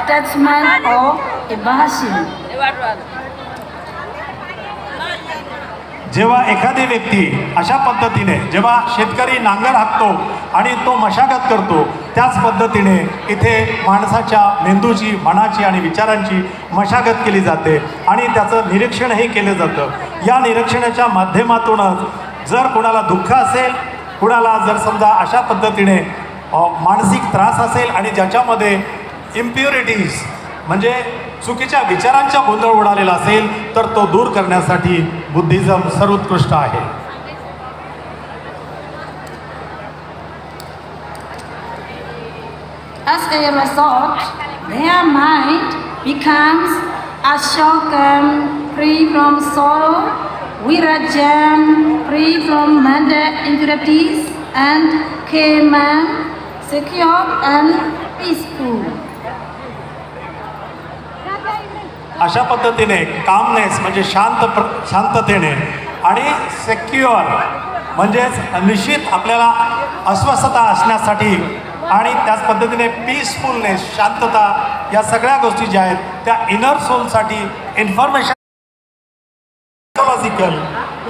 attachment or aversion. जेव्हा एखादी व्यक्ती अशा पद्धतीने जेव्हा शेतकरी नांगर हाकतो आणि तो मशागत करतो, त्याच पद्धतीने इथे माणसाच्या मेंदूची, मनाची आणि विचारांची मशागत केली जाते आणि त्याचं निरीक्षणही केलं जातं. या निरीक्षणाच्या माध्यमातूनच जर कोणाला दुःख असेल, कुणाला जर समजा अशा पद्धतीने मानसिक त्रास असेल आणि ज्याच्यामध्ये इम्प्युरिटीज म्हणजे चुकीच्या विचारांचा गोंधळ उडालेला असेल, तर तो दूर करण्यासाठी बुद्धिझम सर्वोत्कृष्ट आहे. As a result, their mind becomes ashokam, free from sorrow, virajam, free from mental impurities, and kemam, secure and peaceful. अशा पद्धतीने कामनेस म्हणजे शांततेने आणि सेक्युअर म्हणजेच निश्चित आपल्याला अस्वस्थता असण्यासाठी आणि त्याच पद्धतीने पीसफुलनेस, शांतता, या सगळ्या गोष्टी ज्या आहेत त्या इनर सोलसाठी इन्फॉर्मेशन सायकोलॉजिकल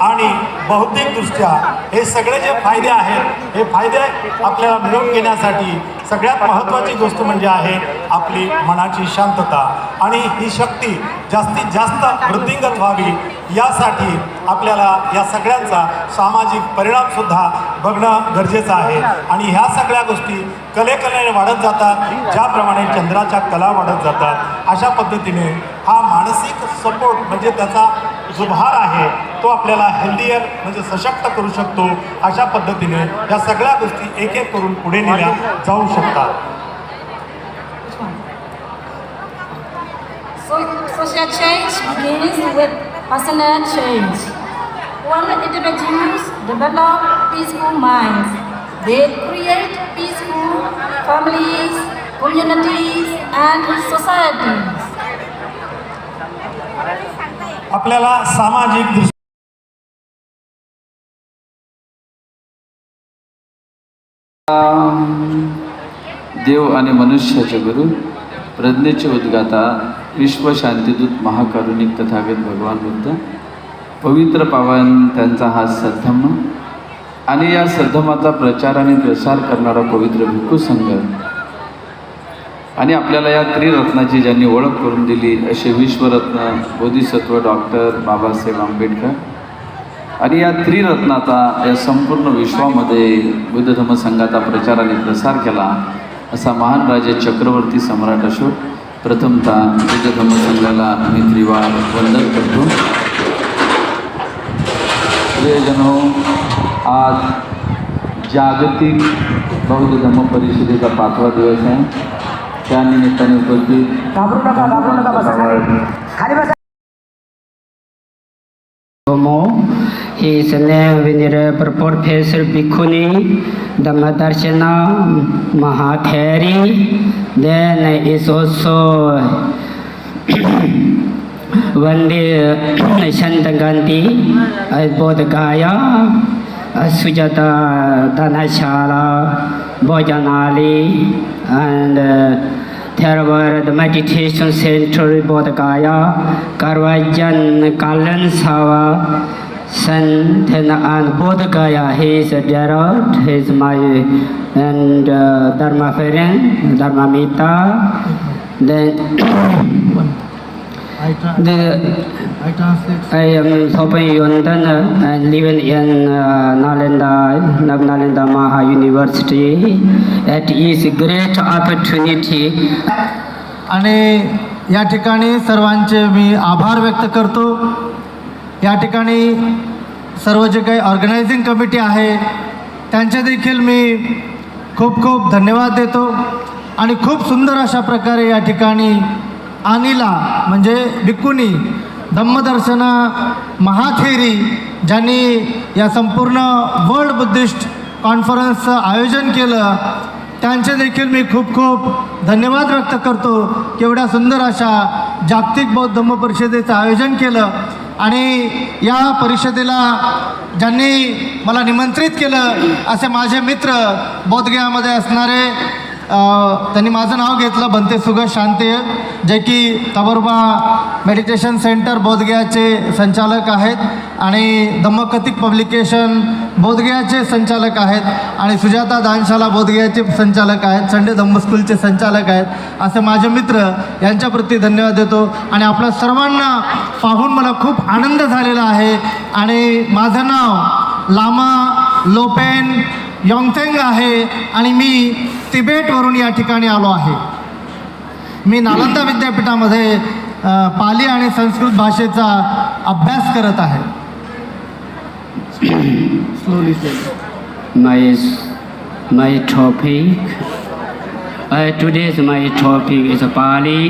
आणि बौद्धिकदृष्ट्या हे सगळे जे फायदे आहेत, हे फायदे आपल्याला मिळवून घेण्यासाठी सगळ्यात महत्त्वाची गोष्ट म्हणजे आहे आपली मनाची शांतता. आणि ही शक्ती जास्तीत जास्त वृद्धिंगत व्हावी यासाठी आपल्याला या सगळ्यांचा सामाजिक परिणामसुद्धा बघणं गरजेचं आहे. आणि ह्या सगळ्या गोष्टी कलेकलेने वाढत जातात, ज्याप्रमाणे चंद्राच्या कला वाढत जातात. अशा पद्धतीने हा मानसिक सपोर्ट म्हणजे त्याचा जो भार आहे तो आपल्याला हेल्दियर म्हणजे सशक्त करू शकतो. अशा पद्धतीने या सगळ्या गोष्टी एक एक करून पुढे नेल्या जाऊ शकतात. Social change begins with personal change. When individuals develop peaceful minds, they create peaceful families, communities, and societies. आपल्याला सामाजिक देव आणि मनुष्याचे गुरु, प्रज्ञेचे उद्गाता, विश्व शांतिदूत, महाकारुणिक तथागत भगवान बुद्ध, पवित्र पावन त्यांचा हा सद्धम्म आणि या सद्धमाचा प्रचार आणि प्रसार करणारा पवित्र भिक्खू संघ आणि आपल्याला या त्रिरत्नाची ज्यांनी ओळख करून दिली असे विश्वरत्न बोधिसत्व डॉक्टर बाबासाहेब आंबेडकर आणि या त्रिरत्नाचा या संपूर्ण विश्वामध्ये बुद्ध धम्म संघाचा प्रचार आणि प्रसार केला असा महान राजे चक्रवर्ती सम्राट अशोक, प्रथमतः बुद्ध धम्म संघाला मी त्रिवार वंदन करतो. प्रियजनो, आज जागतिक बौद्ध धम्म परिषदेचा 5वा दिवस आहे. त्यानिमित्ताने उपस्थित His name Venerable Professor Bhikkhuni Dhammadarshana Mahatheri. Then is also Vande Shantaganti, Bodh Gaya, Sujata Dhanashala, Bhojanali, and there were the meditation center Bodh Gaya, Karvajan Kalansawa, Santana and Bodh Gaya. He is Gerald, he is my and Dharma friend, Dharma Mita. Then I am Thopen Yondan and living in Nalanda Maha University. That is a great opportunity. आणि या ठिकाणी सर्वांचे मी आभार व्यक्त करतो. या ठिकाणी सर्व जे काही ऑर्गनायझिंग कमिटी आहे त्यांचे देखील मी खूप खूप धन्यवाद देतो. आणि खूप सुंदर अशा प्रकारे या ठिकाणी अनिला म्हणजे भिक्खुनी धम्मदर्शन महाथेरी ज्यांनी या संपूर्ण वर्ल्ड बुद्धिस्ट कॉन्फरन्सचं आयोजन केलं, त्यांचे देखील मी खूप खूप धन्यवाद व्यक्त करतो की एवढ्या सुंदर अशा जागतिक बौद्ध धम्म परिषदेचं आयोजन केलं. आणि या परिषदेला ज्यांनी मला निमंत्रित केलं असे माझे मित्र बोधगयामध्ये असणारे त्यांनी माझं नाव घेतलं बनते सुगत शांती, जे की तबोर्बा मेडिटेशन सेंटर बोधगयाचे संचालक आहेत आणि धम्मकथिक पब्लिकेशन बोधगयाचे संचालक आहेत आणि सुजाता दानशाला बोधगयाचे संचालक आहेत, संडे धम्म स्कूलचे संचालक आहेत. असे माझे मित्र यांच्याप्रती धन्यवाद देतो आणि आपल्या सर्वांना पाहून मला खूप आनंद झालेला आहे. आणि माझं नाव लामा लोपेन योंगथेंग आहे आणि मी तिबेटवरून या ठिकाणी आलो आहे. मी नालंदा विद्यापीठामध्ये पाली आणि संस्कृत भाषेचा अभ्यास करत आहे. My topic today's my topic is Pali.